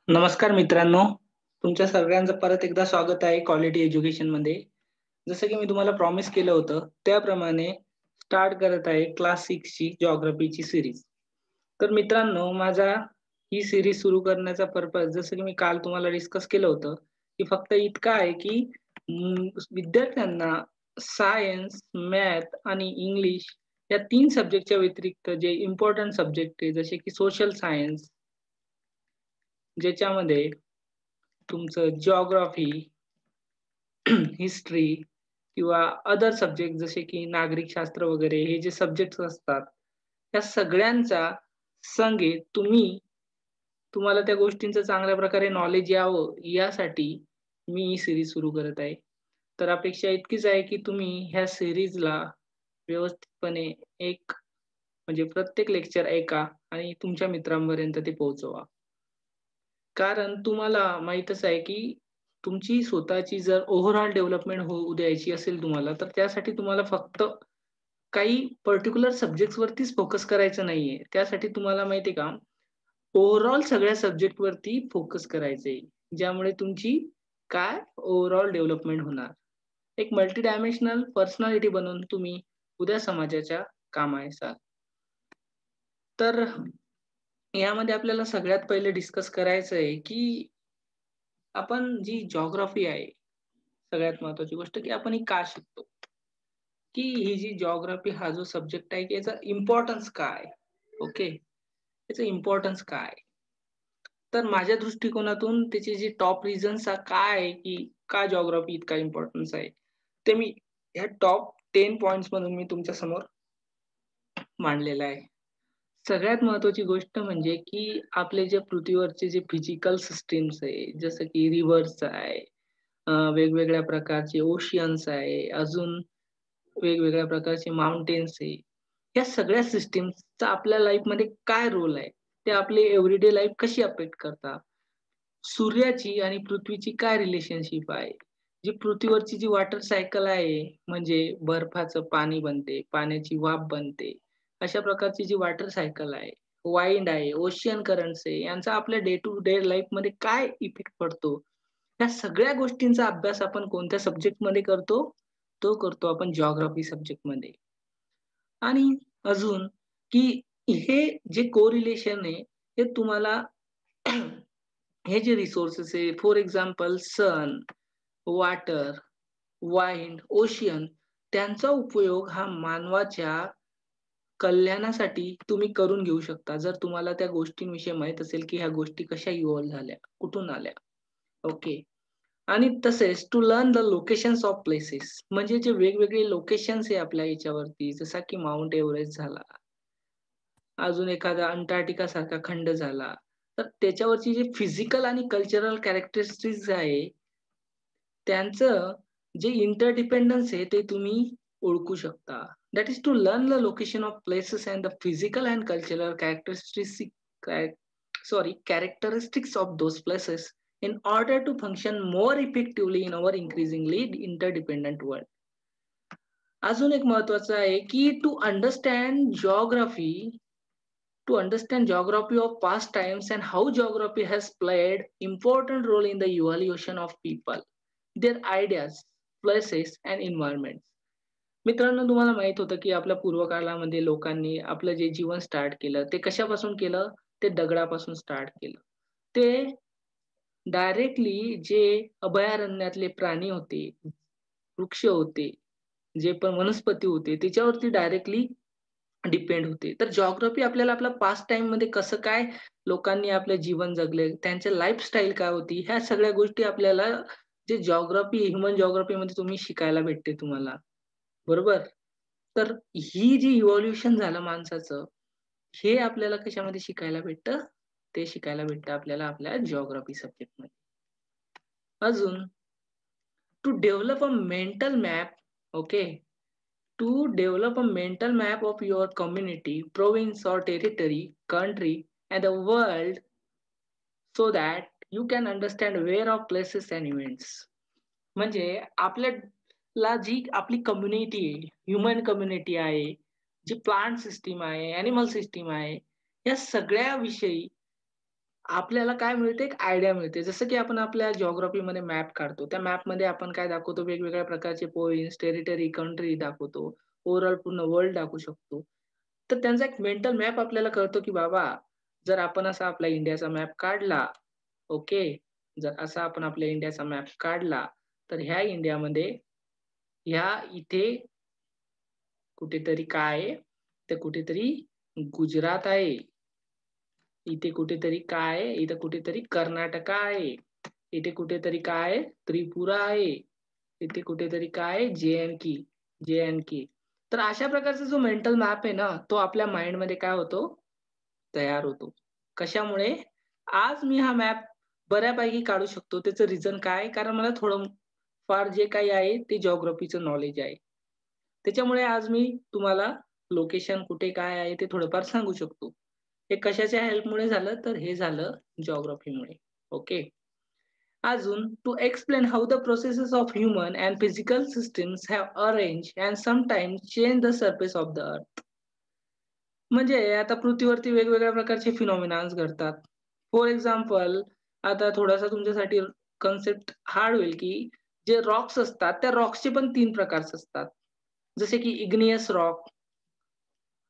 नमस्कार मित्रांनो, तुमच्या सगळ्यांचं परत एकदा स्वागत आहे क्वालिटी एज्युकेशनमध्ये. जसं की मी तुम्हाला प्रॉमिस केलं होतं, त्याप्रमाणे स्टार्ट करत आहे क्लास 6 ची जिओग्राफीची सीरीज. तर मित्रांनो, माझा ही सीरीज सुरू करण्याचा पर्पज जसं की मी काल तुम्हाला डिस्कस केलं होतं, की फक्त इतकं आहे की विद्यार्थ्यांना सायन्स, मॅथ आणि इंग्लिश या 3 सब्जेक्टच्या व्यतिरिक्त जे इम्पोर्टंट सब्जेक्ट आहे, जसे की सोशल सायन्स, ज्याच्यामध्ये तुमचं जिओग्राफी, हिस्ट्री किंवा अदर सब्जेक्ट जसे की नागरिकशास्त्र वगैरे हे जे सब्जेक्ट्स असतात, त्या सगळ्यांचा संगे तुम्हाला त्या गोष्टींचं चांगल्या प्रकारे नॉलेज यावं यासाठी मी ही सीरीज सुरू करत आहे. तर अपेक्षा इतकीच आहे की तुम्ही ह्या सीरीजला व्यवस्थितपणे एक म्हणजे प्रत्येक लेक्चर ऐका आणि तुमच्या मित्रांपर्यंत ते पोहोचवा. कारण तुम्हाला माहीतच आहे, की तुमची स्वतःची जर ओव्हरऑल डेव्हलपमेंट होऊ द्यायची असेल तुम्हाला, तर त्यासाठी तुम्हाला फक्त काही पर्टिक्युलर सब्जेक्ट्सवरतीच फोकस करायचं नाहीये. त्यासाठी तुम्हाला माहिती आहे का, ओव्हरऑल सगळ्या सब्जेक्टवरती फोकस करायचंय. ज्यामुळे तुमची काय ओव्हरऑल डेव्हलपमेंट होणार. एक मल्टी डायमेन्शनल पर्सनॅलिटी बनून तुम्ही उद्या समाजाच्या कामा येसाल. तर यामध्ये आपल्याला सगळ्यात पहिले डिस्कस करायचं आहे, की आपण जी जिओग्राफी आहे, सगळ्यात महत्त्वाची गोष्ट की आपण ही का शिकतो? की ही जी जिओग्राफी हा जो सब्जेक्ट आहे, की याचा इम्पोर्टन्स काय? ओके. याचं इम्पोर्टन्स काय? तर माझ्या दृष्टिकोनातून त्याचे जे टॉप रिझन्स काय आहे, की का जिओग्राफी इतका इम्पोर्टन्स आहे? ते मी ह्या टॉप 10 पॉइंट्समधून मी तुमच्यासमोर मांडलेलं आहे. सगळ्यात महत्त्वाची गोष्ट म्हणजे, की आपले जे पृथ्वीवरचे जे फिजिकल सिस्टम्स आहे, जसं की रिव्हर्स आहे, वेगवेगळ्या प्रकारचे ओशियन्स आहे, अजून वेगवेगळ्या प्रकारचे माउंटेन्स आहे. या सगळ्या सिस्टम्सचा आपल्या लाईफमध्ये काय रोल आहे? ते आपली एव्हरीडे लाईफ कशी अफेक्ट करतात? सूर्याची आणि पृथ्वीची काय रिलेशनशिप आहे? जी पृथ्वीवरची जी वॉटर सायकल आहे, म्हणजे बर्फाचं पाणी बनते, पाण्याची वाफ बनते. अशा प्रकारची जी वॉटर सायकल आहे, वाइंड आहे, ओशियन करंट्स आहे, यांचा आपल्या डे टू डे लाईफमध्ये काय इफेक्ट पडतो? या सगळ्या गोष्टींचा अभ्यास आपण कोणत्या सब्जेक्टमध्ये करतो? तो करतो आपण जिओग्राफी सब्जेक्टमध्ये. आणि अजून की हे जे कोरिलेशन आहे, हे तुम्हाला हे जे रिसोर्सेस आहे, for example sun, water, wind, ocean त्यांचा उपयोग हा मानवाच्या कल्याणासाठी तुम्ही करून घेऊ शकता. जर तुम्हाला त्या गोष्टींविषयी माहीत असेल, की ह्या गोष्टी कशा इव्हॉल्व झाल्या, कुठून आल्या. ओके. आणि तसेच to learn the locations of places म्हणजे जे वेगवेगळे लोकेशन्स आहे आपल्या याच्यावरती, जसा की माउंट एव्हरेस्ट झाला, अजून एखादा अंटार्क्टिका सारखा खंड झाला. तर त्याच्यावरची जी फिजिकल आणि कल्चरल कॅरेक्टरिस्टिक्स आहे, त्यांचं जे इंटरडिपेंडन्स आहे ते तुम्ही ओळखू शकता. That is to learn the location of places and the physical and cultural characteristics of those places in order to function more effectively in our increasingly interdependent world. अजून एक महत्वाचं आहे, की to understand geography of past times and how geography has played important role in the evaluation of people, their ideas, places and environments. मित्रांनो, तुम्हाला माहित होतं, की आपल्या पूर्वकाळामध्ये लोकांनी आपलं जे जीवन स्टार्ट केलं, ते कशापासून केलं? ते दगडापासून स्टार्ट केलं. ते डायरेक्टली जे अभयारण्यातले प्राणी होते, वृक्ष होते, जे पण वनस्पती होते, त्याच्यावरती डायरेक्टली डिपेंड होते. तर जिओग्राफी आपल्याला आपल्या पास्ट टाईममध्ये कसं काय लोकांनी आपलं जीवन जगले, त्यांची लाईफस्टाईल काय होती, ह्या सगळ्या गोष्टी आपल्याला जे जिओग्राफी, ह्युमन जिओग्राफीमध्ये तुम्ही शिकायला भेटते तुम्हाला. बरोबर? तर ही जी इव्होल्यूशन झालं माणसाचं, हे आपल्याला कशामध्ये शिकायला भेटतं? ते शिकायला भेटतं आपल्याला आपल्या जिओग्राफी सब्जेक्टमध्ये. अजून to develop a mental map okay. To develop a mental map of your community, province or territory, country, and the world so that you can understand where of places and events. म्हणजे आपल्याला जी आपली community आहे, human community आहे, जी plant system आहे, animal system आहे, या सगळ्याविषयी आपल्याला काय मिळते, एक आयडिया मिळते. जसं की आपण आपल्या जिओग्राफीमध्ये मॅप काढतो. त्या मॅपमध्ये आपण काय दाखवतो, वेगवेगळ्या प्रकारचे पॉइंट्स, टेरिटरी, कंट्री दाखवतो. ओव्हरऑल पूर्ण वर्ल्ड दाखवू शकतो. तर त्यांचा एक मेंटल मॅप आपल्याला कळतो, की बाबा जर आपण असा आपला इंडियाचा मॅप काढला, ओके. जर असा आपण आपल्या इंडियाचा मॅप काढला, तर ह्या इंडियामध्ये ह्या इथे कुठेतरी काय आहे, तर कुठेतरी गुजरात आहे. इथे कुठेतरी काय आहे, इथे कुठेतरी कर्नाटका आहे. इथे कुठेतरी काय आहे, त्रिपुरा आहे. इथे कुठेतरी काय आहे, जे-एंड-के, जे-एंड-के. तर अशा प्रकारचा जो मेंटल मॅप आहे ना, तो आपल्या माइंडमध्ये काय होतो, तयार होतो. कशामुळे? आज मी हा मॅप बऱ्यापैकी काढू शकतो. त्याचं रिझन काय? कारण मला थोडं फार जे काही आहे ते जिओग्राफीचं नॉलेज आहे. त्याच्यामुळे आज मी तुम्हाला लोकेशन कुठे काय आहे ते थोडंफार सांगू शकतो. हे कशाच्या हेल्पमुळे झालं? तर हे झालं जिओग्राफीमुळे. ओके. अजून to explain how the processes of human and physical systems have arranged and sometimes change the surface of the earth. म्हणजे आता पृथ्वीवरती वेगवेगळ्या प्रकारचे फिनॉमिनाज घडतात. फॉर एक्झाम्पल आता थोडासा तुमच्यासाठी कन्सेप्ट हार्ड होईल, की जे रॉक्स असतात, त्या रॉक्सचे पण 3 प्रकारचे असतात. जसे की इग्नियस रॉक,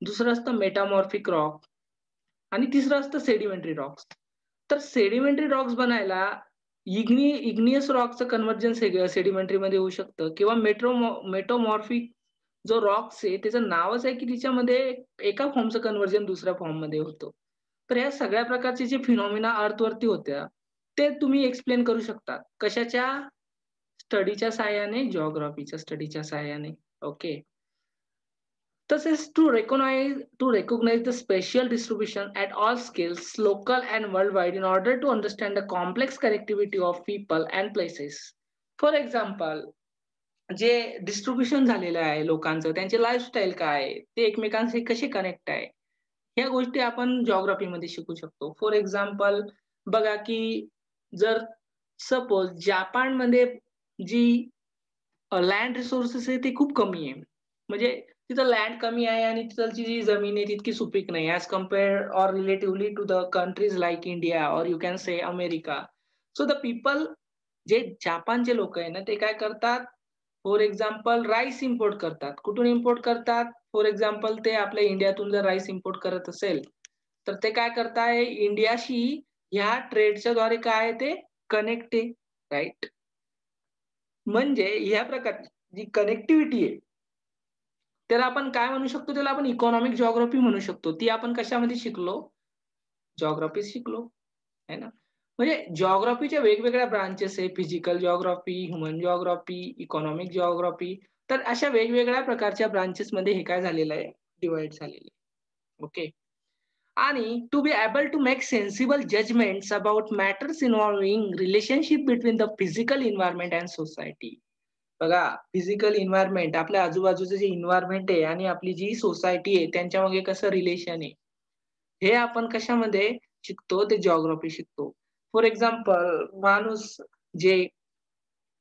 दुसरं असतं मेटामॉर्फिक रॉक आणि तिसरं असतं सेडिमेंटरी रॉक्स. तर सेडिमेंटरी रॉक्स बनायला इग्नियस रॉकचं कन्व्हर्जन सेडिमेंटरीमध्ये होऊ शकतं किंवा मेटोमॉर्फिक जो रॉक्स आहे त्याचं नावच आहे, की तिच्यामध्ये एका फॉर्मचं कन्व्हर्जन दुसऱ्या फॉर्ममध्ये होतं. तर ह्या सगळ्या प्रकारचे जे फिनॉमिना अर्थवरती होत्या, ते तुम्ही एक्सप्लेन करू शकता. कशाच्या? स्टडीच्या सहाय्याने, जिओग्राफीच्या स्टडीच्या सहाय्याने. ओके. तसेच to recognise the spatial distribution at all scales, local and world wide in order to understand the complex connectivity of people and places. For example जे डिस्ट्रिब्युशन झालेलं आहे लोकांचं, त्यांची लाईफस्टाईल काय आहे? ते एकमेकांशी कसे कनेक्ट आहे? ह्या गोष्टी आपण जिओग्राफीमध्ये शिकू शकतो. फॉर एक्झाम्पल बघा, की जर सपोज जापानमध्ये जी लँड रिसोर्सेस आहे ते खूप कमी आहे. म्हणजे तिथं लँड कमी आहे आणि तिथलची जी जमीन आहे तितकी सुपीक नाही as compared or relatively to the countries like India or you can say America. So the people जे जपानचे लोकं आहे ना, ते काय करतात, फॉर एक्झाम्पल राईस इम्पोर्ट करतात. कुठून इम्पोर्ट करतात? फॉर एक्झाम्पल ते आपल्या इंडियातून जर राईस इम्पोर्ट करत असेल, तर ते काय करताय इंडियाशी ह्या ट्रेडच्या द्वारे काय आहे ते कनेक्ट आहे, राइट? म्हणजे ह्या प्रकारची जी कनेक्टिव्हिटी आहे, त्याला आपण काय म्हणू शकतो? त्याला आपण इकॉनॉमिक जिओग्राफी म्हणू शकतो. ती आपण कशामध्ये शिकलो? जिओग्राफीत शिकलो, आहे ना? म्हणजे जिओग्राफीच्या वेगवेगळ्या ब्रांचेस आहे. Physical geography, human geography, economic geography. तर अशा वेगवेगळ्या प्रकारच्या ब्रांचेसमध्ये हे काय झालेलं आहे, डिव्हाईड झालेलं आहे. ओके. आणि to be able to make sensible judgements about matters involving relationship between the physical environment and society. बघा, फिजिकल एन्व्हायर्नमेंट आपल्या आजूबाजूचं जे एन्व्हायर्नमेंट आहे आणि आपली जी सोसायटी आहे त्यांच्यामागे कसं रिलेशन आहे, हे आपण कशामध्ये शिकतो? ते जिओग्राफी शिकतो. फॉर एक्झाम्पल माणूस जे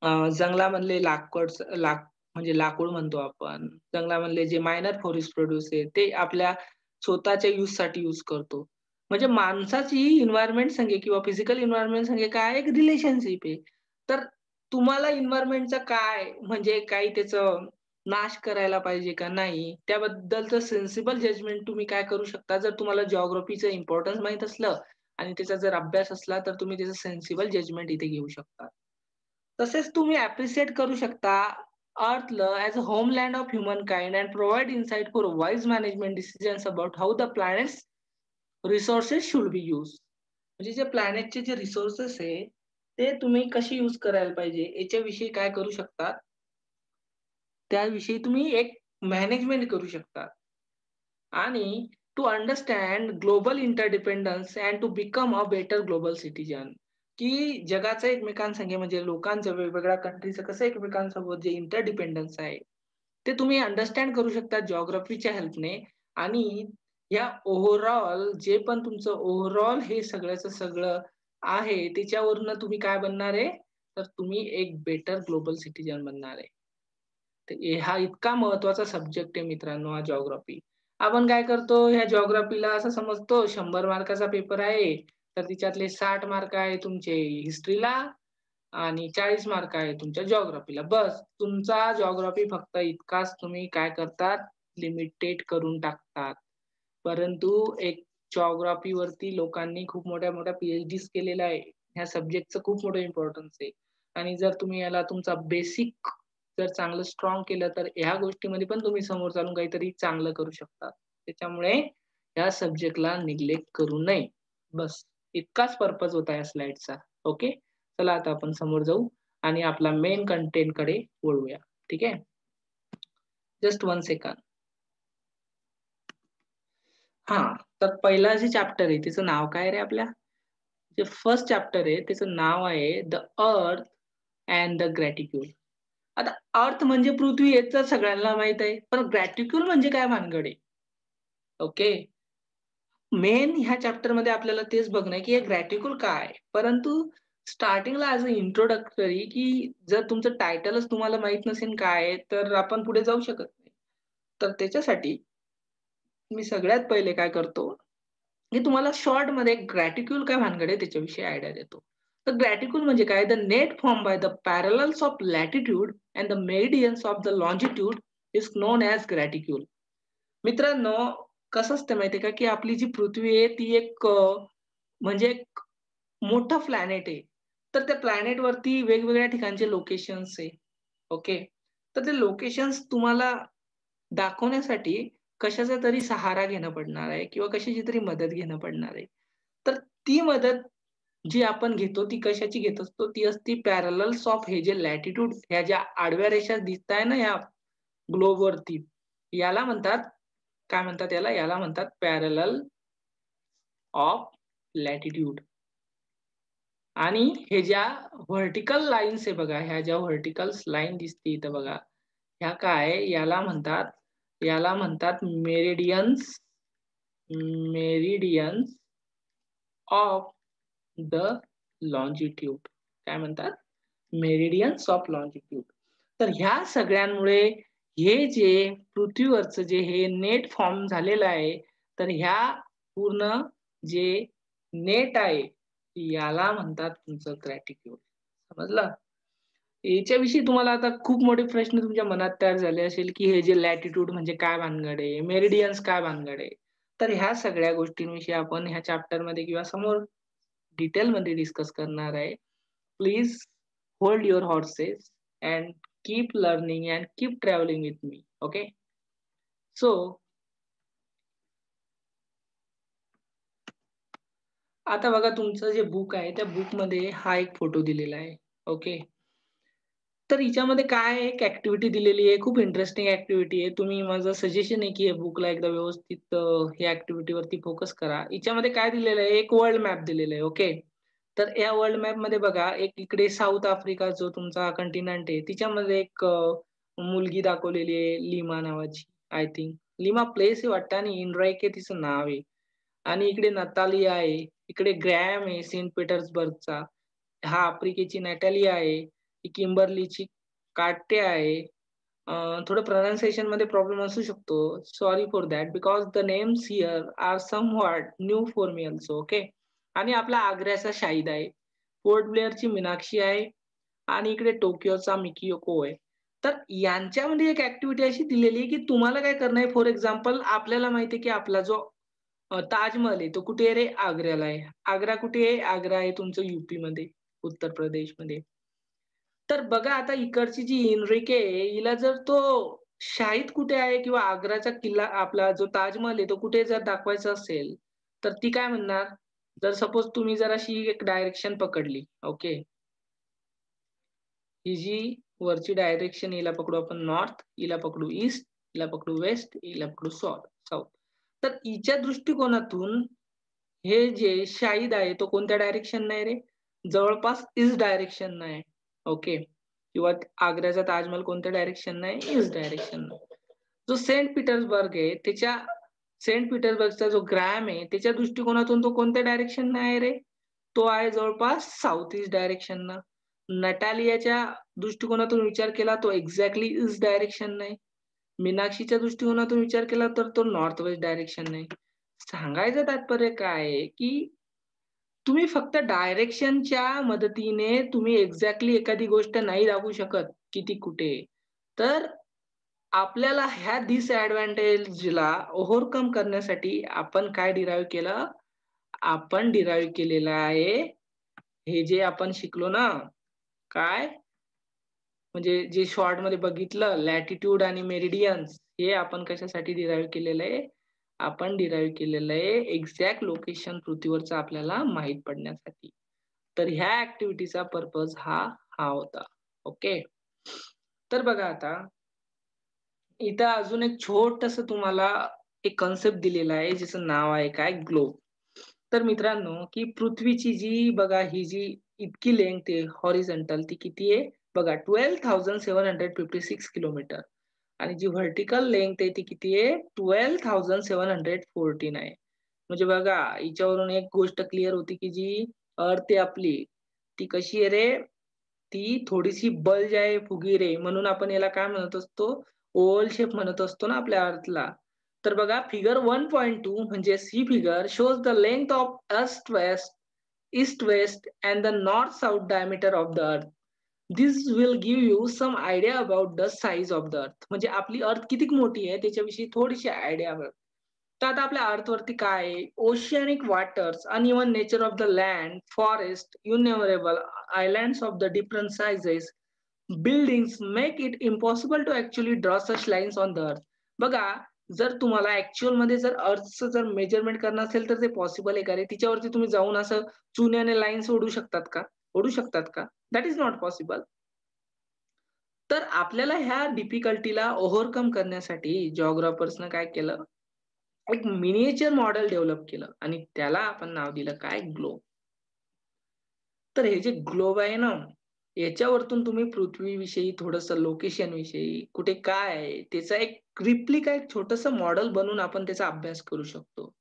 जंगलामधले म्हणजे लाकूड म्हणतो आपण. जंगलामधले जे मायनर फॉरेस्ट प्रोड्यूस आहे, ते आपल्या स्वतःच्या यूजसाठी यूज करतो. म्हणजे माणसाची एन्व्हायर्नमेंट संगे किंवा फिजिकल एन्व्हायर्नमेंट संगे काय एक रिलेशनशिप आहे. तर तुम्हाला एन्व्हायर्नमेंटचं काय म्हणजे काही त्याचं नाश करायला पाहिजे का नाही, त्याबद्दलचं सेन्सिबल जजमेंट तुम्ही काय करू शकता, जर तुम्हाला जिओग्राफीचं इम्पोर्टन्स माहीत असलं आणि त्याचा जर अभ्यास असला, तर तुम्ही त्याचं सेन्सिबल जजमेंट इथे घेऊ शकता. तसेच तुम्ही अप्रिशिएट करू शकता अर्थला as a homeland of humankind and provide insight for wise management decisions about how the planet's resources should be used. म्हणजे जे प्लॅनेटचे जे रिसोर्सेस आहे, ते तुम्ही कसे यूज करायला पाहिजे याच्याविषयी काय करू शकता, त्याविषयी तुम्ही एक मॅनेजमेंट करू शकता. आणि to understand global interdependence and to become a better global citizen, की जगाचं एकमेकांसंगे म्हणजे लोकांचं वेगवेगळ्या कंट्रीचं कसं एकमेकांसोबत जे इंटरडिपेंडन्स आहे, ते तुम्ही अंडरस्टँड करू शकता जिओग्राफीच्या हेल्पने. आणि या ओव्हरऑल जे पण तुमचं ओव्हरऑल हे सगळ्याचं सगळं आहे, त्याच्यावरनं तुम्ही काय बनणार आहे, तर तुम्ही एक बेटर ग्लोबल सिटिझन बनणार आहे. तर हा इतका महत्त्वाचा सब्जेक्ट आहे मित्रांनो हा जिओग्राफी. आपण काय करतो ह्या जिओग्राफीला असं समजतो 100 मार्काचा पेपर आहे. तर तिच्यातले 60 मार्क आहे तुमचे हिस्ट्रीला आणि 40 मार्क आहे तुमच्या जिओग्राफीला. बस तुमचा जिओग्राफी फक्त इतकाच तुम्ही काय करतात, लिमिटेड करून टाकतात. परंतु एक जिओग्राफीवरती लोकांनी खूप मोठ्या-मोठ्या पी-एच-डीज केलेल्या आहे. ह्या सब्जेक्टचं खूप मोठं इम्पोर्टन्स आहे. आणि जर तुम्ही याला तुमचा बेसिक जर चांगलं स्ट्रॉंग केलं, तर ह्या गोष्टीमध्ये पण तुम्ही समोर चालून काहीतरी चांगलं करू शकता. त्याच्यामुळे या सब्जेक्टला निग्लेक्ट करू नये. बस इतकाच पर्पज होता या स्लाइडचा. ओके. चला आता आपण समोर जाऊ आणि आपला मेन कंटेंटकडे वळूया. ठीक आहे. Just 1 second. हां, तर पहिला जे चॅप्टर आहे त्याचं नाव काय रे आपल्या? जे फर्स्ट चॅप्टर आहे त्याचं नाव आहे the earth and the gratitude. आता अर्थ म्हणजे पृथ्वी हे तर सगळ्यांना माहीत आहे. पण ग्रॅटिट्यूड म्हणजे काय भानगड आहे? ओके. मेन ह्या चॅप्टरमध्ये आपल्याला तेच बघणं आहे, की हे ग्रॅटिट्यूड काय आहे? परंतु स्टार्टिंगला ॲज अ इंट्रोडक्टरी, की जर तुमचं टायटलच तुम्हाला माहीत नसेल काय आहे, तर आपण पुढे जाऊ शकत नाही. तर त्याच्यासाठी मी सगळ्यात पहिले काय करतो, मी तुम्हाला शॉर्टमध्ये ग्रॅटिट्यूड काय भानगड आहे त्याच्याविषयी आयडिया देतो. तर ग्रॅटिट्यूड म्हणजे काय? The net form by the parallels of latitude and the meridians of the longitude is known as graticule. मित्रांनो, कसं असतं माहिती आहे का, की आपली जी पृथ्वी आहे ती एक म्हणजे एक मोठं प्लॅनेट आहे. तर त्या प्लॅनेटवरती वेगवेगळ्या ठिकाणचे लोकेशन्स आहे. ओके. तर ते लोकेशन्स तुम्हाला दाखवण्यासाठी कशाचा तरी सहारा घेणं पडणार आहे किंवा कशाची तरी मदत घेणं पडणार आहे. तर ती मदत जी आपण घेतो ती कशाची घेत असतो? ती असते पॅरलल्स ऑफ हे जे लॅटिट्यूड ह्या ज्या आडव्या रेषा दिसताय ना ह्या ग्लोबवरती, याला म्हणतात काय म्हणतात याला? याला म्हणतात पॅरलल ऑफ लॅटिट्यूड. आणि हे ज्या व्हर्टिकल लाईन्स आहे बघा, ह्या ज्या व्हर्टिकल लाईन दिसते इथं बघा, ह्या काय याला म्हणतात meridians meridians of the longitude. काय म्हणतात? Meridians of longitude. तर ह्या सगळ्यांमुळे हे जे पृथ्वीवरचं जे हे नेट फॉर्म झालेलं आहे, तर ह्या पूर्ण जे नेट आहे, याला म्हणतात तुमचं ग्रॅटिट्यूड. समजलं? याच्याविषयी तुम्हाला आता खूप मोठे प्रश्न तुमच्या मनात तयार झाले असेल, की हे जे लॅटिट्यूड म्हणजे काय भानगड आहे? मेरिडियन्स काय भानगड आहे? तर ह्या सगळ्या गोष्टींविषयी आपण ह्या चॅप्टरमध्ये किंवा समोर डिटेलमध्ये डिस्कस करणार आहे. Please hold your horses and keep learning and keep travelling with me. Okay. So आता बघा तुमचं जे बुक आहे, त्या बुकमध्ये हा एक फोटो दिलेला आहे. ओके. तर हिच्यामध्ये काय आहे, एक ॲक्टिव्हिटी दिलेली आहे. खूप इंटरेस्टिंग ॲक्टिव्हिटी आहे. तुम्ही माझं सजेशन आहे, की हे बुकला एकदा व्यवस्थित ह्या ॲक्टिव्हिटीवरती फोकस करा. हिच्यामध्ये काय दिलेलं आहे, एक वर्ल्ड मॅप दिलेला आहे. ओके. तर या वर्ल्ड मॅपमध्ये बघा, एक इकडे साऊथ आफ्रिका जो तुमचा कंटिनेंट आहे, तिच्यामध्ये एक मुलगी दाखवलेली आहे, लिमा नावाची आय थिंक. लिमा प्लेस आहे वाटतं आणि इनराईक तिचं नाव आहे. आणि इकडे नतालिया आहे. इकडे ग्रॅम आहे सेंट पीटर्सबर्गचा. हा आफ्रिकेची नॅटालिया आहे. ही किंबर्लीची काट्या आहे. थोडं प्रोनान्सिएशनमध्ये प्रॉब्लेम असू शकतो. Sorry for that because the names here are somewhat new for me also. Okay. आणि आपला आग्र्याचा शाहिद आहे. पोर्ट ब्लेअरची मीनाक्षी आहे आणि इकडे टोकियोचा मिकियोको आहे. तर यांच्यामध्ये एक ॲक्टिव्हिटी अशी दिलेली आहे, की तुम्हाला काय करणं आहे, फॉर एक्झाम्पल आपल्याला माहिती आहे, की आपला जो ताजमहल आहे, तो कुठे आहे रे? आग्र्याला आहे. आग्रा कुठे आहे? आग्रा आहे तुमचं यूपीमध्ये, उत्तर प्रदेशमध्ये. तर बघा आता इकडची जी एनरिके आहे, हिला जर तो शाहिद कुठे आहे किंवा आग्राचा किल्ला आपला जो ताजमहल आहे, तो कुठे जर दाखवायचा असेल, तर ती काय म्हणणार? जर सपोज तुम्ही जर अशी एक डायरेक्शन पकडली, ओके. ही जी वरची डायरेक्शन हिला पकडू आपण नॉर्थ, हिला पकडू ईस्ट, हिला पकडू वेस्ट, हिला पकडू साउथ. तर हिच्या दृष्टिकोनातून हे जे शाहिद आहे तो कोणत्या डायरेक्शनने आहे रे? जवळपास ईस्ट डायरेक्शनने आहे. ओके. किंवा आग्र्याचा ताजमहल कोणत्या डायरेक्शनने आहे? ईस्ट डायरेक्शनने. जो सेंट पीटर्सबर्ग आहे त्याच्या सेंट पीटर्सबर्गचा जो ग्रॅम आहे त्याच्या दृष्टिकोनातून तो कोणत्या डायरेक्शनने आहे रे? तो आहे जवळपास साउथ ईस्ट डायरेक्शननं. नटालियाच्या दृष्टिकोनातून विचार केला तो एक्झॅक्टली ईस्ट डायरेक्शनने आहे. मीनाक्षीच्या दृष्टिकोनातून विचार केला तर तो नॉर्थ वेस्ट डायरेक्शनने आहे. सांगायचं तात्पर्य काय आहे, की तुम्ही फक्त डायरेक्शनच्या मदतीने तुम्ही एक्झॅक्टली एखादी गोष्ट नाही दाखवू शकत, की ती कुठे आहे. तर आपल्याला ह्या डिसएडव्हांटेजला ओव्हरकम करण्यासाठी आपण काय डिराईव्ह केलं? आपण डिराईव्ह केलेलं आहे, हे जे आपण शिकलो ना, काय? म्हणजे जे शॉर्टमध्ये बघितलं लॅटिट्यूड आणि मेरिडियन्स हे आपण कशासाठी डिराईव्ह केलेलं आहे? आपण डिराईव्ह केलेलं आहे एक्झॅक्ट लोकेशन पृथ्वीवरचं आपल्याला माहीत पडण्यासाठी. तर ह्या ॲक्टिव्हिटीचा पर्पज हा होता. ओके. तर बघा आता, इथं अजून एक छोटंसं तुम्हाला एक कन्सेप्ट दिलेला आहे, ज्याचं नाव आहे काय? ग्लोब. तर मित्रांनो, की पृथ्वीची जी बघा ही जी इतकी लेंग्थ आहे हॉरिझॉन्टल ती किती आहे? बघा 12,756 किलोमीटर आणि जी व्हर्टिकल लेंग्थ आहे ती किती आहे? 12,714 आहे. म्हणजे बघा हिच्यावरून एक गोष्ट क्लिअर होती, की जी अर्थ आहे आपली, ती कशी आहे रे? ती थोडीशी बल्ज आहे, फुगीर आहे. म्हणून आपण याला काय म्हणत असतो? ओव्हल शेप म्हणत असतो ना आपल्या अर्थला. तर बघा फिगर 1.2 म्हणजे see figure shows the length of east west and the north south diameter of the earth. This will give you some idea about the size of the earth. म्हणजे आपली अर्थ किती मोठी आहे त्याच्याविषयी थोडीशी आयडिया. तर आता आपल्या अर्थवरती काय आहे? Oceanic waters, uneven nature of the land, forest, innumerable islands of the different sizes, buildings make it impossible to actually draw such lines on the earth. बघा, जर तुम्हाला ऍक्च्युअल मध्ये जर अर्थचं जर मेजरमेंट करणं असेल तर ते पॉसिबल आहे का रे? तिच्यावरती तुम्ही जाऊन असं चुन्याने लाईन्स ओढू शकतात का? ओढू शकतात का? That is not possible. तर आपल्याला ह्या डिफिकल्टीला ओव्हरकम करण्यासाठी जिओग्राफर्सनं काय केलं? एक मिनिएचर मॉडेल डेव्हलप केलं आणि त्याला आपण नाव दिलं काय? ग्लोब. तर हे जे ग्लोब आहे ना, याच्यावरतून तुम्ही पृथ्वीविषयी थोडंसं लोकेशन विषयी, कुठे काय आहे, त्याचा एक रिप्लिका एक छोटंसं मॉडेल बनवून आपण त्याचा अभ्यास करू शकतो.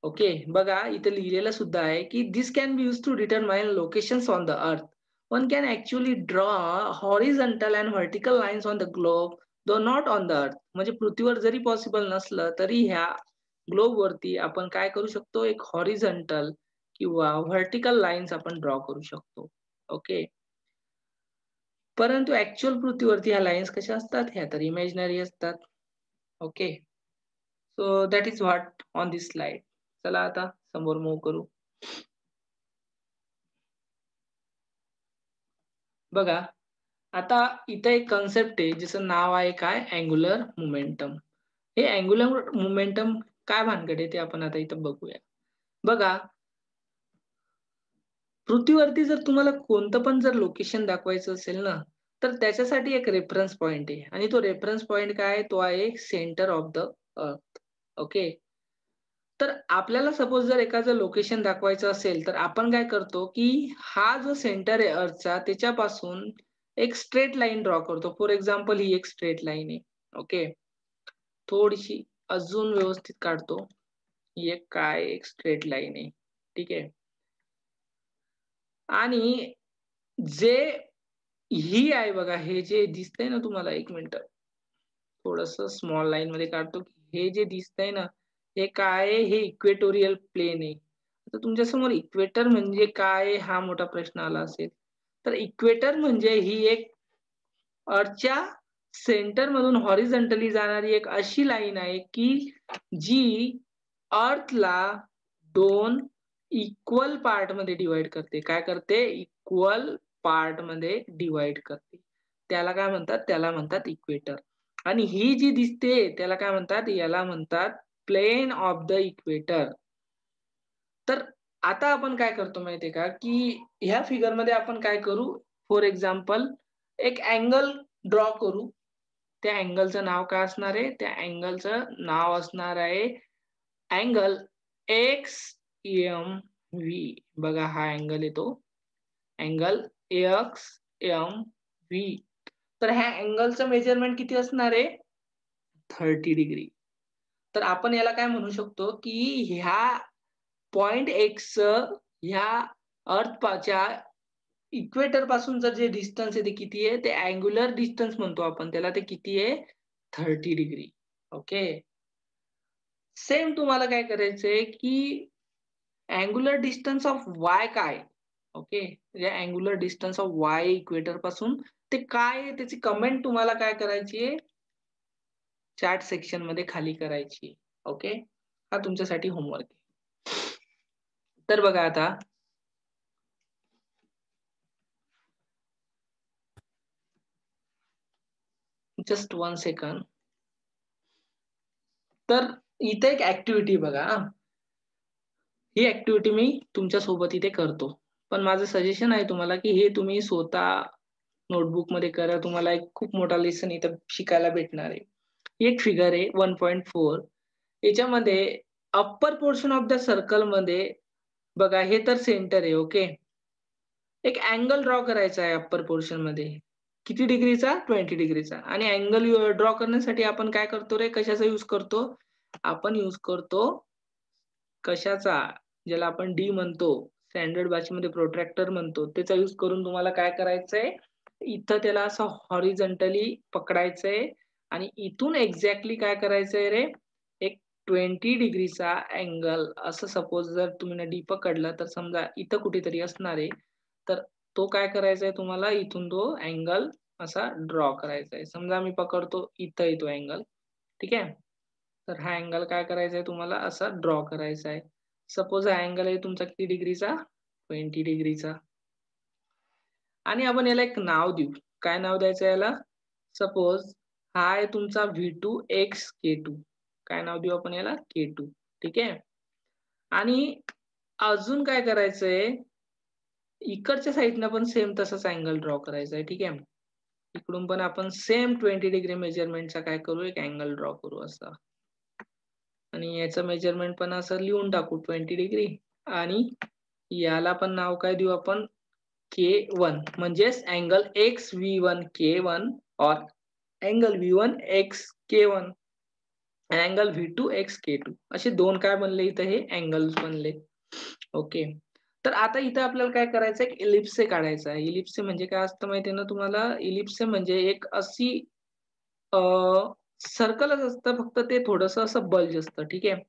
ओके. बघा इथे लिहिलेलं सुद्धा आहे, की "this can be used to determine locations on the earth. One can actually draw horizontal and vertical lines on the globe, though not on the earth." म्हणजे पृथ्वीवर जरी पॉसिबल नसलं, तरी ह्या ग्लोबवरती आपण काय करू शकतो? एक हॉरिझॉन्टल किंवा व्हर्टिकल लाईन्स आपण ड्रॉ करू शकतो. ओके. परंतु ॲक्चुअल पृथ्वीवरती ह्या लाईन्स कशा असतात? ह्या तर इमॅजिनरी असतात. Okay. So that is what on this slide. चला आता समोर मूव्ह करू. बघा, आता इथं एक कन्सेप्ट आहे ज्याचं नाव आहे काय? Angular momentum. हे अँग्युलर मोमेंटम काय भानगड आहे ते आपण आता इथं बघूया. बघा, पृथ्वीवरती जर तुम्हाला कोणतं पण जर लोकेशन दाखवायचं असेल ना, तर त्याच्यासाठी एक रेफरन्स पॉइंट आहे आणि तो रेफरन्स पॉइंट काय आहे? तो आहे सेंटर ऑफ द अर्थ. ओके. तर आपल्याला सपोज जर एखादं लोकेशन दाखवायचं असेल, तर आपण काय करतो, की हा जो सेंटर आहे अर्थचा त्याच्यापासून एक स्ट्रेट लाईन ड्रॉ करतो. फॉर एक्झाम्पल ही एक स्ट्रेट लाईन आहे. ओके. थोडीशी अजून व्यवस्थित काढतो. ही एक काय एक स्ट्रेट लाईन आहे. ठीक आहे. आणि जे ही आहे बघा, हे जे दिसतंय ना तुम्हाला, एक मिनिटं थोडंसं स्मॉल लाईनमध्ये काढतो. हे जे दिसतंय ना, हे काय आहे? हे इक्वेटोरियल प्लेन आहे. आता तुमच्यासमोर इक्वेटर म्हणजे काय आहे? हा मोठा प्रश्न आला असेल. तर इक्वेटर म्हणजे ही एक अर्थच्या सेंटरमधून हॉरिझॉन्टली जाणारी एक अशी लाईन आहे, की जी अर्थला 2 इक्वल पार्टमध्ये डिव्हाईड करते. काय करते? इक्वल पार्टमध्ये डिव्हाईड करते. त्याला काय म्हणतात? त्याला म्हणतात इक्वेटर. आणि ही जी दिसते त्याला काय म्हणतात? याला म्हणतात प्लेन ऑफ द इक्वेटर. तर आता आपण काय करतो माहिती आहे का, की ह्या फिगरमध्ये आपण काय करू? फॉर एक्झाम्पल एक अँगल ड्रॉ करू. त्या अँगलचं नाव काय असणार आहे? त्या अँगलचं नाव असणार आहे अँगल एक्स-एम-व्ही. बघा हा अँगल येतो. Angle x-M-V. तर ह्या अँगलचं मेजरमेंट किती असणार आहे? 30 डिग्री. तर आपण याला काय म्हणू शकतो, की ह्या पॉइंट एक्सचं ह्या अर्थच्या इक्वेटर पासून जे डिस्टन्स आहे ते किती आहे? ते अँग्युलर डिस्टन्स म्हणतो आपण त्याला. ते किती आहे? 30 डिग्री. ओके. सेम तुम्हाला काय करायचंय, की अँग्युलर डिस्टन्स ऑफ वाय काय? ओके. म्हणजे angular distance of Y equator पासून ते काय आहे त्याची कमेंट तुम्हाला काय करायची आहे? चॅट सेक्शनमध्ये खाली करायची आहे. ओके. हा तुमच्यासाठी होमवर्क आहे. तर बघा आता जस्ट 1 सेकंड. तर इथे एक ॲक्टिव्हिटी बघा हां. ही ॲक्टिव्हिटी मी तुमच्यासोबत इथे करतो. पण माझं सजेशन आहे तुम्हाला, की हे तुम्ही स्वतः नोटबुकमध्ये करा. तुम्हाला एक खूप मोठा लेसन इथं शिकायला भेटणार आहे. एक फिगर आहे 1.4. याच्यामध्ये अप्पर पोर्शन ऑफ द सर्कलमध्ये बघा हे तर सेंटर आहे. ओके. एक अँगल ड्रॉ करायचा आहे अप्पर पोर्शनमध्ये. किती डिग्रीचा? 20 डिग्रीचा आणि अँगल ड्रॉ करण्यासाठी आपण काय करतो रे? कशाचा यूज करतो? आपण यूज करतो कशाचा? ज्याला आपण डी म्हणतो, स्टँडर्ड भाषेमध्ये प्रोट्रॅक्टर म्हणतो. त्याचा यूज करून तुम्हाला काय करायचंय? इथं त्याला असं हॉरिझॉन्टली पकडायचंय आणि इथून एक्झॅक्टली काय करायचंय रे? एक 20 डिग्रीचा अँगल असं सपोज जर तुम्ही ना डी पकडला तर समजा इथं कुठेतरी असणार आहे. तर तो काय करायचा आहे तुम्हाला इथून तो अँगल असा ड्रॉ करायचा आहे. समजा मी पकडतो इथं आहे अँगल. ठीक आहे? तर हा अँगल काय करायचा आहे तुम्हाला असा ड्रॉ करायचा आहे. सपोज हा अँगल आहे तुमचा किती डिग्रीचा? 20 डिग्रीचा. आणि आपण याला एक नाव देऊ. काय नाव द्यायचं याला? सपोज हा आहे तुमचा V2 K2. काय नाव देऊ आपण याला? K2. ठीक आहे? आणि अजून काय करायचंय? इकडच्या साइडनं पण सेम तसाच अँगल ड्रॉ करायचा आहे. ठीक आहे? इकडून पण आपण सेम 20 डिग्री मेजरमेंटचा काय करू? एक अँगल ड्रॉ करू असा. आणि याचं मेजरमेंट पण असं लिहून टाकू 20 डिग्री आणि याला पण नाव काय देऊ आपण? K1 म्हणजेच अँगल XV1K1 और अँगल V1XK1 अँगल V2XK2 असे दोन काय बनले इथं हे अँगल्स बनले. ओके. तर आता इथं आपल्याला काय करायचं आहे? एक इलिप्से काढायचा आहे. इलिप्से म्हणजे काय असतं माहिती आहे ना तुम्हाला? इलिप्से म्हणजे एक अशी अ, सर्कलच असतं फक्त ते थोडंसं असं बल्ज असतं. ठीक आहे.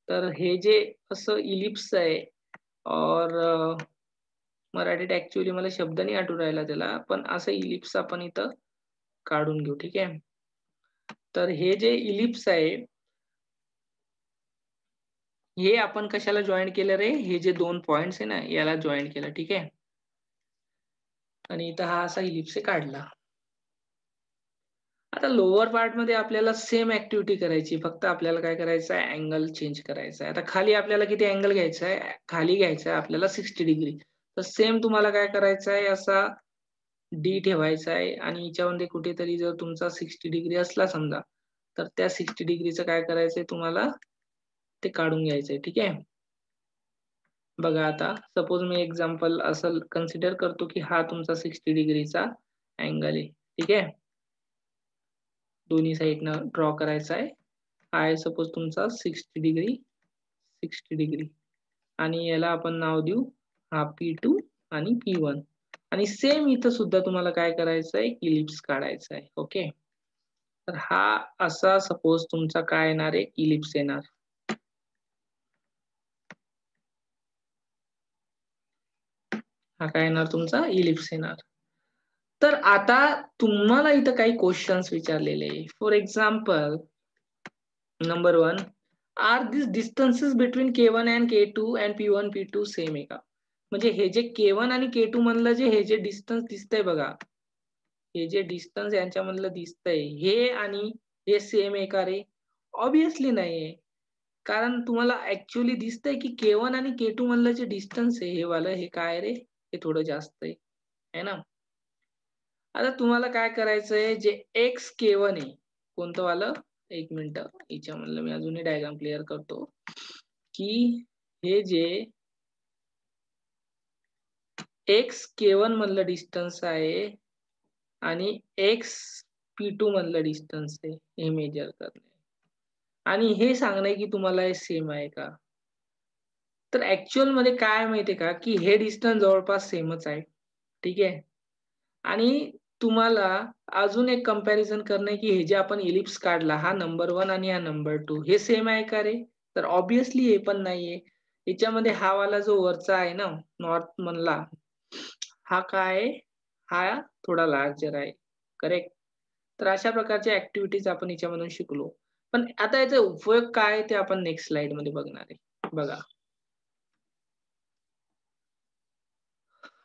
तर हे जे असं इलिप्स आहे और मराठीत ॲक्चुअली मला शब्द नाही आठवून राहिला त्याला, पण असं इलिप्स आपण इथं काढून घेऊ. ठीक आहे. तर हे जे इलिप्स आहे, हे आपण कशाला जॉइन केलं रे? हे जे 2 पॉइंट्स आहे ना, याला जॉइन केलं. ठीक आहे. आणि इथं हा असा इलिप्स काढला. आता लोअर पार्टमध्ये आपल्याला सेम ॲक्टिव्हिटी करायची. फक्त आपल्याला काय करायचं आहे, अँगल चेंज करायचा आहे. आता खाली आपल्याला किती अँगल घ्यायचा आहे? खाली घ्यायचा आहे आपल्याला 60 डिग्री. तर सेम तुम्हाला काय करायचं आहे, असा डी ठेवायचा आहे आणि याच्यामध्ये कुठेतरी जर तुमचा 60 डिग्री असला समजा, तर त्या 60 डिग्रीचं काय करायचंय तुम्हाला, ते काढून घ्यायचंय. ठीक आहे. बघा आता सपोज मी एक्झाम्पल असं कन्सिडर करतो, की हा तुमचा 60 डिग्रीचा अँगल आहे. ठीक आहे. दोन्ही साइडनं ड्रॉ करायचा आहे. हा आहे सपोज तुमचा 60 डिग्री, 60 डिग्री आणि याला आपण नाव देऊ हा P2 आणि P1 आणि सेम इथं सुद्धा तुम्हाला काय करायचं आहे, इलिप्स काढायचा आहे. ओके. तर हा असा सपोज तुमचा काय येणार आहे, इलिप्स येणार. हा काय येणार तुमचा इलिप्स येणार. तर आता तुम्हाला इथं काही क्वेशन्स विचारलेले आहे. For example number 1 are this distances between K1 and K2 and P1, P2 same आहे का? म्हणजे हे जे K1 आणि K2 मधलं जे हे जे डिस्टन्स दिसतंय बघा, हे जे डिस्टन्स यांच्यामधलं दिसतंय, हे आणि हे सेम आहे का रे? ऑब्व्हियसली नाहीये. कारण तुम्हाला ॲक्चुअली दिसतंय की K1 आणि K2 मधलं जे डिस्टन्स आहे हे वालं, हे काय आहे रे? हे थोडं जास्त आहे. आहे ना? आता तुम्हाला काय करायचंय, जे XK1 आहे, कोणतं वालं? 1 मिनिटं, याच्यामधलं मी अजूनही डायग्राम क्लिअर करतो, की हे जे XK1 मधलं डिस्टन्स आहे आणि XP2 मधलं डिस्टन्स आहे, हे मेजर करणे आणि हे सांगणं की तुम्हाला हे सेम आहे का? तर ॲक्चुअलमध्ये काय आहे माहिती आहे का, की हे डिस्टन्स जवळपास सेमच आहे. ठीक आहे. आणि तुम्हाला अजून एक कंपॅरिझन करणं आहे, की हे जे आपण इलिप्स काढला, हा नंबर 1 आणि हा नंबर 2 हे सेम आहे का रे? तर ऑब्व्हियसली हे पण नाहीये. याच्यामध्ये हा वाला जो वरचा आहे ना, नॉर्थ मधला, हा काय आहे? हा थोडा लार्जर आहे. करेक्ट? तर अशा प्रकारच्या ॲक्टिव्हिटीज आपण याच्यामधून शिकलो. पण आता याचा उपयोग काय आहे ते आपण नेक्स्ट स्लाइडमध्ये बघणार आहे. बघा.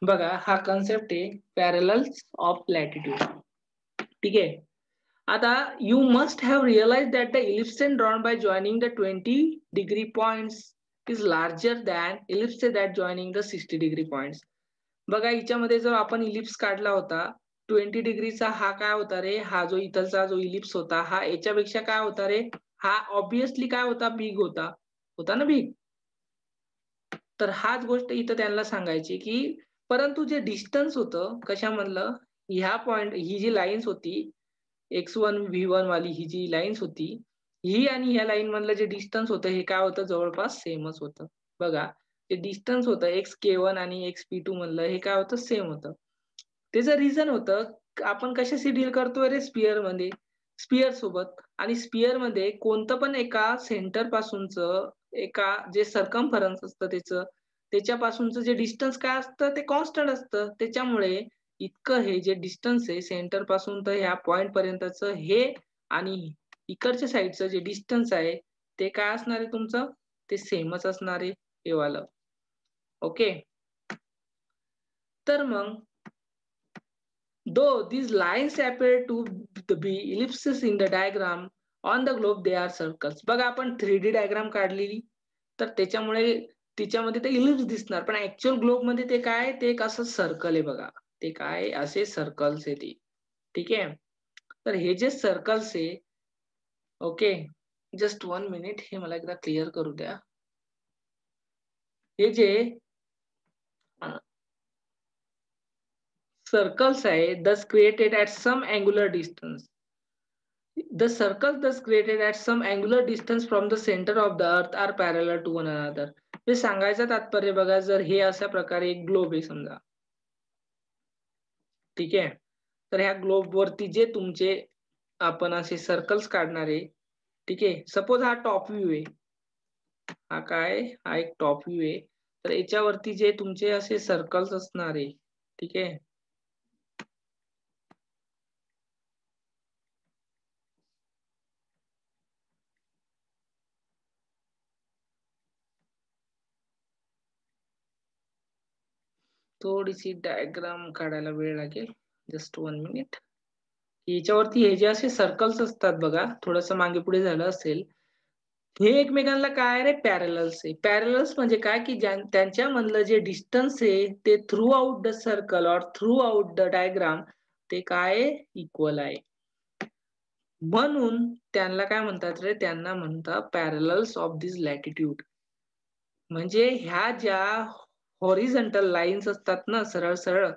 बघा हा कन्सेप्ट आहे पॅरलल्स ऑफ लॅटिट्यूड. ठीक आहे. आता you must have realized that the ellipse drawn by joining the 20-degree points is larger than ellipse that joining the 60-degree points. बघा याच्यामध्ये जर आपण इलिप्स काढला होता 20 डिग्रीचा, हा काय होता रे, हा जो इथलचा जो इलिप्स होता हा याच्यापेक्षा काय होता रे, हा ऑब्विसली काय होता, बिग होता, होता ना बिग. तर हाच गोष्ट इथं त्यांना सांगायची की परंतु जे डिस्टन्स होतं कशामधलं, ह्या पॉइंट ही जी लाईन्स होती x1 v1 वाली ही जी लाईन्स होती, ही आणि ह्या लाईन मधलं जे डिस्टन्स होतं हे काय होतं, जवळपास सेमच होतं. बघा जे डिस्टन्स होतं xk1 आणि xp2 मधलं हे काय होतं, सेम होतं. त्याचं रिझन होतं आपण कशाशी डील करतोय रे, स्पियर मध्ये, स्पियर सोबत. आणि स्पियर मध्ये कोणतं पण एका सेंटर पासूनचं एका जे सर्कम्फरन्स असतं त्याच्यापासूनचं जे डिस्टन्स काय असतं ते कॉन्स्टंट असतं. त्याच्यामुळे इतकं हे जे डिस्टन्स आहे सेंटर पासून तर ह्या पॉइंट पर्यंतचं हे आणि इकडच्या साईडचं जे डिस्टन्स आहे ते काय असणार आहे तुमचं, ते सेमच असणार आहे हे वालं. ओके. तर मग though these lines appear to be ellipses in the diagram, on the globe they are circles. बघा आपण 3D डायग्राम काढलेली तर त्याच्यामुळे तिच्यामध्ये ते इलिप्स दिसणार, पण ऍक्च्युअल ग्लोब मध्ये ते काय, ते एक असं सर्कल आहे बघा. ते काय असे सर्कल्स आहे ते. ठीक आहे. तर हे जे सर्कल्स आहे, ओके, जस्ट 1 मिनिट, हे मला एकदा क्लिअर करू द्या. हे जे circles आहे thus created at some angular distance. The circles thus created at some angular distance from the center of the earth are parallel to one another. हे सांगायचं तात्पर्य बघा, जर हे अशा प्रकारे एक ग्लोब आहे समजा, ठीक आहे, तर ह्या ग्लोब वरती जे तुमचे आपण असे सर्कल्स काढणार आहे, ठीक आहे, सपोज हा टॉप व्ह्यू आहे, हा काय, हा एक टॉप व्ह्यू आहे, तर याच्यावरती जे तुमचे असे सर्कल्स असणार आहे, ठीक आहे, थोडीशी डायग्राम काढायला वेळ लागेल, जस्ट 1 मिनिट. याच्यावरती हे जे असे सर्कल्स असतात बघा, थोडस मागे पुढे झालं असेल, हे एकमेकांना काय रे, पॅरलल्स आहे. पॅरलल्स म्हणजे काय की त्यांच्यामधलं जे डिस्टन्स आहे ते थ्रू आउट द सर्कल और थ्रू आउट द डायग्राम ते काय इक्वल आहे. म्हणून त्यांना काय म्हणतात रे, त्यांना म्हणतात पॅरलल्स ऑफ दिस लॅटिट्यूड. म्हणजे ह्या ज्या हॉरिझॉन्टल लाईन्स असतात ना, सरळ सरळ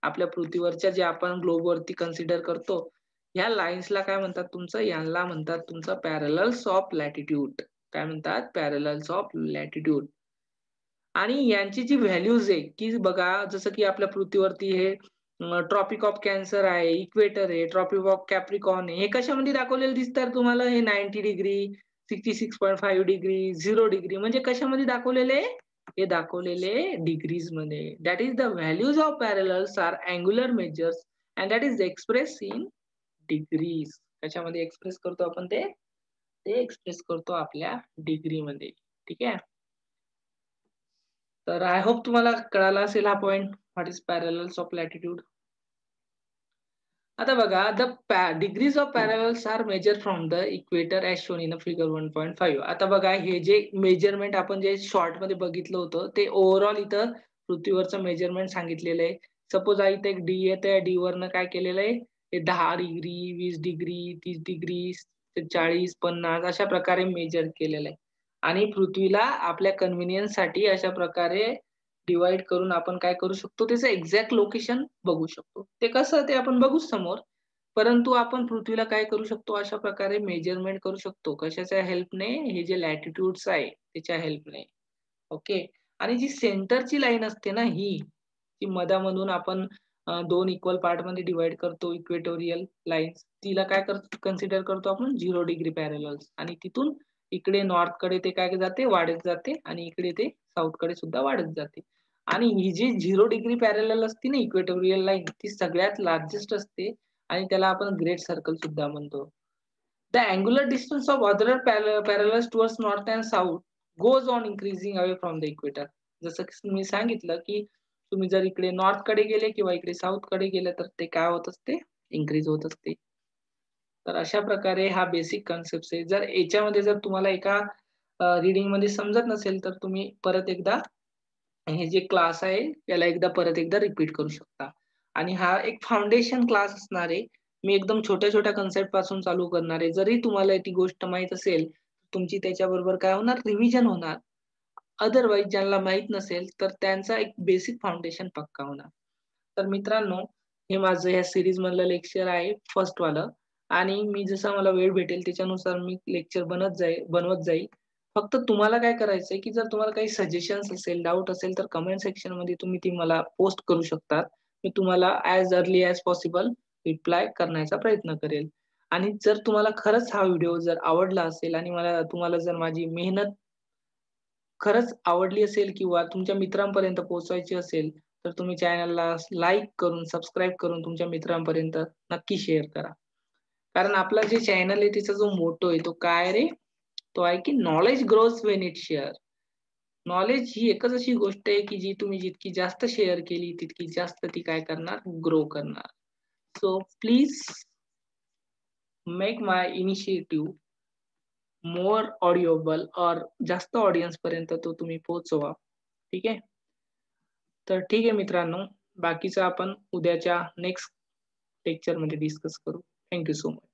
आपल्या पृथ्वीवरच्या जे आपण ग्लोबवरती कन्सिडर करतो, ह्या लाईन्सला काय म्हणतात तुमचं, यांना म्हणतात तुमचं पॅरलल्स ऑफ लॅटिट्यूड. काय म्हणतात, पॅरलल्स ऑफ लॅटिट्यूड. आणि यांची जी व्हॅल्यूज आहे की बघा, जसं की आपल्या पृथ्वीवरती हे ट्रॉपिक ऑफ कॅन्सर आहे, इक्वेटर आहे, ट्रॉपिक ऑफ कॅप्रिकॉन आहे, हे कशामध्ये दाखवलेलं दिसतात तुम्हाला, हे 90 डिग्री, 66.5 डिग्री, 0 डिग्री, म्हणजे कशामध्ये दाखवलेले, हे दाखवलेले डिग्रीज मध्ये. That is the values of parallels are angular measures and that is express in degrees. कशामध्ये एक्सप्रेस करतो आपण ते एक्सप्रेस करतो आपल्या डिग्री मध्ये. ठीक आहे. तर आय होप तुम्हाला कळाला असेल हा point, what is parallels of latitude. आता बघा, the degrees of parallels are measure from the equator as shown in figure 1.5. आता बघा, हे जे मेजरमेंट आपण जे शॉर्ट मध्ये बघितलं होतं ते ओव्हरऑल इथं पृथ्वीवरचं मेजरमेंट सांगितलेलं आहे. सपोज इथं एक डी येत आहे, डी वरनं काय केलेलं आहे, हे 10 डिग्री, 20 डिग्री, 30 डिग्री, 40, 50 अशा प्रकारे मेजर केलेलं आहे. आणि पृथ्वीला आपल्या कन्व्हिनियन्स साठी अशा प्रकारे डिवाइड करून आपण काय करू शकतो, त्याचं एक्झॅक्ट लोकेशन बघू शकतो. ते कसं ते आपण बघू समोर, परंतु आपण पृथ्वीला काय करू शकतो, अशा प्रकारे मेजरमेंट करू शकतो. कशाच्या हेल्पने, हे जे लॅटिट्यूड्स आहे त्याच्या हेल्पने. ओके. आणि जी सेंटरची लाईन असते ना, ही ती मधामधून आपण 2 इक्वल पार्ट मध्ये डिवाइड करतो, इक्वेटोरियल लाईन्स, तिला काय कन्सिडर करतो आपण 0 डिग्री पॅरलल्स. आणि तिथून इकडे नॉर्थकडे ते काय जाते वाढत जाते आणि इकडे ते साऊथकडे सुद्धा वाढत जाते. आणि ही जी 0 डिग्री पॅरलल असते ना इक्वेटोरियल लाईन ती सगळ्यात लार्जेस्ट असते आणि त्याला आपण ग्रेट सर्कल सुद्धा म्हणतो. The angular distance of other parallels towards north and south goes on increasing away from the equator. जसं की मी सांगितलं की तुम्ही जर इकडे नॉर्थकडे गेले किंवा इकडे साऊथकडे गेले तर ते काय होत असते? इन्क्रीज होत असते. तर अशा प्रकारे हा बेसिक कन्सेप्ट आहे. जर याच्यामध्ये जर तुम्हाला एका रीडिंगमध्ये समजत नसेल तर तुम्ही परत एकदा हे जे क्लास आहे याला परत एकदा रिपीट करू शकता. आणि हा एक फाउंडेशन क्लास असणार आहे. मी एकदम छोट्या-छोट्या कन्सेप्ट पासून चालू करणार आहे. जरी तुम्हाला ती गोष्ट माहीत असेल, तुमची त्याच्याबरोबर काय होणार रिव्हिजन होणार. अदरवाईज ज्यांना माहीत नसेल तर त्यांचा एक बेसिक फाउंडेशन पक्का होणार. तर मित्रांनो, हे माझं या सीरीज मधलं लेक्चर आहे फर्स्ट वालं आणि मी जसा मला वेळ भेटेल त्याच्यानुसार मी लेक्चर बनवत जाईल. फक्त तुम्हाला काय करायचंय, की जर तुम्हाला काही सजेशन्स असेल, डाउट असेल तर कमेंट सेक्शनमध्ये तुम्ही ती मला पोस्ट करू शकता. मी तुम्हाला as early as possible reply करण्याचा प्रयत्न करेल. आणि जर तुम्हाला खरंच हा व्हिडिओ जर आवडला असेल आणि तुम्हाला जर माझी मेहनत खरंच आवडली असेल किंवा तुमच्या मित्रांपर्यंत पोहोचवायची असेल, तर तुम्ही चॅनलला लाईक करून, सबस्क्राईब करून तुमच्या मित्रांपर्यंत नक्की शेअर करा. कारण आपला जे चॅनल आहे त्याचा जो मोटो आहे तो काय रे? तो आहे की knowledge grows when it share. Knowledge ही एकच अशी गोष्ट आहे की जी तुम्ही जितकी जास्त शेअर केली, तितकी जास्त ती काय करणार? ग्रो करणार. So please make my initiative more audible और जास्त ऑडियन्स पर्यंत तो तुम्ही पोहोचवा. ठीक आहे? तर ठीक आहे मित्रांनो, बाकीचं आपण उद्याच्या नेक्स्ट लेक्चरमध्ये डिस्कस करू. Thank you so much.